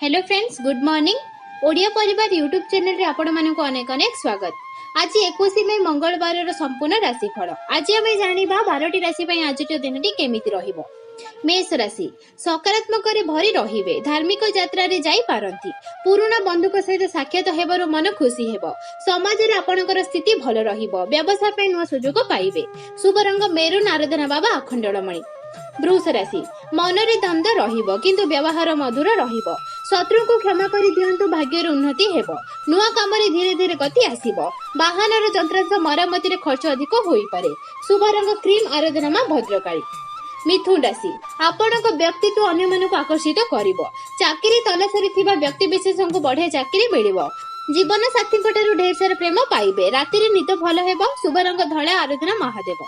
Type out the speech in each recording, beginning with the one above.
Hello friends, good morning. Odia परिवार YouTube channel रे आपण मानक अनेक अनेक स्वागत। आज 21 मई मंगलवार संपूर्ण राशिफल। आज आम जाना 12टी राशि आज दिन केमिति रहिबो। मेष राशि सकारात्मक भरी रहिबे, धार्मिक यात्रा रे जाई पारंती, पुराना बंधुक सहित साक्षात हेबारु मन खुशी हेबो, समाज रे आपणकर स्थिति भल रहिबो, व्यवसाय पे नुआ सुजोग पाइबे, शुभ रंग मेरून, आराधना बाबा अखंडलमणि। वृष राशि मनरे द्वंद्व रहिबो किंतु व्यवहार मधुर रहिबो, शत्रु को क्षमा करि दियंतु, भाग्यर उन्नति हेबो, नुआ काम रे धीरे धीरे गति आसीबो, वाहनर यंत्रांश मरम्मति रे खर्च अधिक होई पारे, शुभ रंग क्रीम, आराधना मां भद्रकाली। मिथुन राशि आपणक व्यक्तित्व अन्य मानक आकर्षित करिवो, चाकरी तलाशरे थिबा व्यक्ति विशेषଙ୍କୁ बढ़िया चाकरी मिलिवो, जीवन साथी ठारू ढेर सारा प्रेम पाइबे, राति रे निद भल हेबो, शुभ रंग धळा, आराधना महादेव।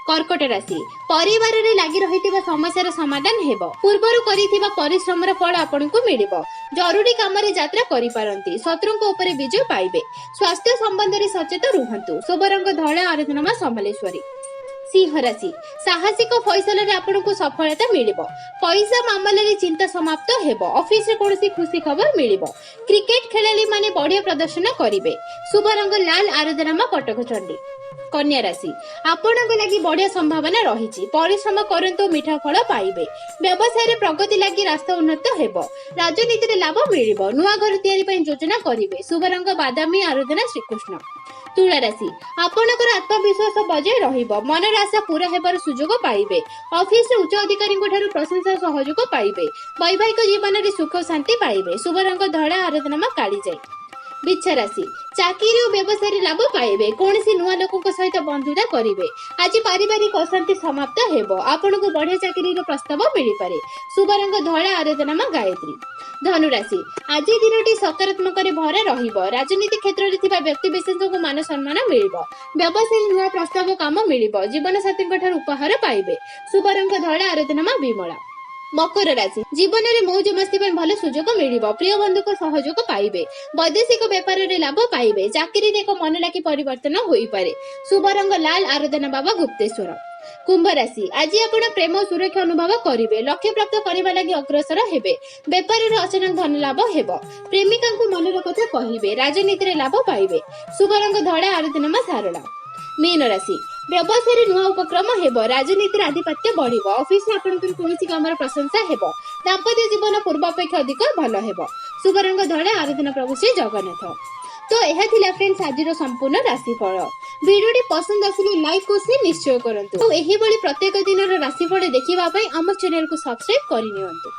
कर्कट राशि परिवार रे लागि रहितिबा समस्यार समाधान हेबो, पूर्वरु करिथिबा परिश्रमर फल आपनकु मिलिबो, जरूरी काम रे यात्रा करि पारंती, शत्रुंको ऊपर विजय पाइबे, स्वास्थ्य संबंध रे सचेत रुहंतु, शुभ रंग धळा, आराधना मां समलेश्वरी। सिंह राशि साहसिक फैसला रे आपनकु सफलता मिलिबो, पैसा मामला रे चिंता समाप्त हेबो, ऑफिस रे कोनोसी खुशी खबर मिलिबो, क्रिकेट खेलाली माने बढ़िया प्रदर्शन करिवे, शुभ रंग लाल, आराधना मां कटक चंडी। कन्या राशि आपनक लागि बढ़िया संभावना रहिछि, परिश्रम करंतु, मिठा फल पाइबे, व्यवसाय रे प्रगति लागि रास्ता उन्नत हेबो, राजनीति रे लाभ मिलिबो, नुआ घर तयारी पय योजना करिवे, शुभ रंग बादामी, आराधना श्रीकृष्ण। तुला राशि आपनकर आत्मविश्वास बजाय रहिबो, मनर आशा पूरा हेबार सुजोग पाइबे, ऑफिस रे उच्च अधिकारी ठारू प्रशंसा सहयोग पाइबे, वैवाहिक जीवन रे सुख शांति पाइबे, शुभ रंग धळा, आराधना मां काली जाय। बिच्छा राशि चाकरी और व्यवसाय रे लाभ पाइबे, कोनसी नुआ लोकक सहित बंधुता करिवे, आज पारिवारिक अशांति समाप्त हेबो, आपनको बढ़िया चाकरी रो प्रस्ताव मिलि पारे, शुभ रंग धळा, आराधना मां गायत्री। धनु राशि आज दिनटी सकारात्मक रे भरा रहिबो, राजनीति क्षेत्र रे थिबा व्यक्ति विशेषଙ୍କୁ मान सम्मान मिलिबो, व्यवसाय नुआ प्रस्ताव काम मिलिबो, जीवन साथी ठारू उपहार पाइबे, शुभ रंग धळा, आराधना मां विमला। मकर राशि जीवन रे मौज मस्ती पर भल सुजोग मिलिबो, प्रिय बंधु को सहयोग पाइबे, वैदेशिक व्यापार रे लाभ पाइबे, चाकरी रे को मन लागी परिवर्तन होई पारे, शुभ रंग लाल, आराधना बाबा गुप्तेश्वर। कुंभ राशि आज आपण प्रेम और सुरक्षा अनुभव करिवे, लक्ष्य प्राप्त करबा लागि अग्रसर हेबे, व्यापार रे अचानक धन लाभ हेबो, प्रेमिका को मनर कथा कहिबे, राजनीति रे लाभ पाइबे, शुभ रंग धळा, आराधना मां सारला। मीन राशि व्यवसाय रे नुआ उपक्रम हेबो, राजनीति रे आधिपत्य बढ़िबो, ऑफिस रे आपनकर कोनोसी कामर प्रशंसा हेबो, दाम्पत्य जीवन पूर्व अपेक्षा अधिक भल हेबो, शुभ रंग धळा, आराधना प्रभु श्री जगन्नाथ। तो यह थिला फ्रेंड्स आज संपूर्ण राशिफल। वीडियोटी पसंद आसिले लाइक और शेयर निश्चय करंतु। तो एही बळी प्रत्येक दिन राशिफल देखिबा पई हम चैनल को सब्सक्राइब करि नियंतु।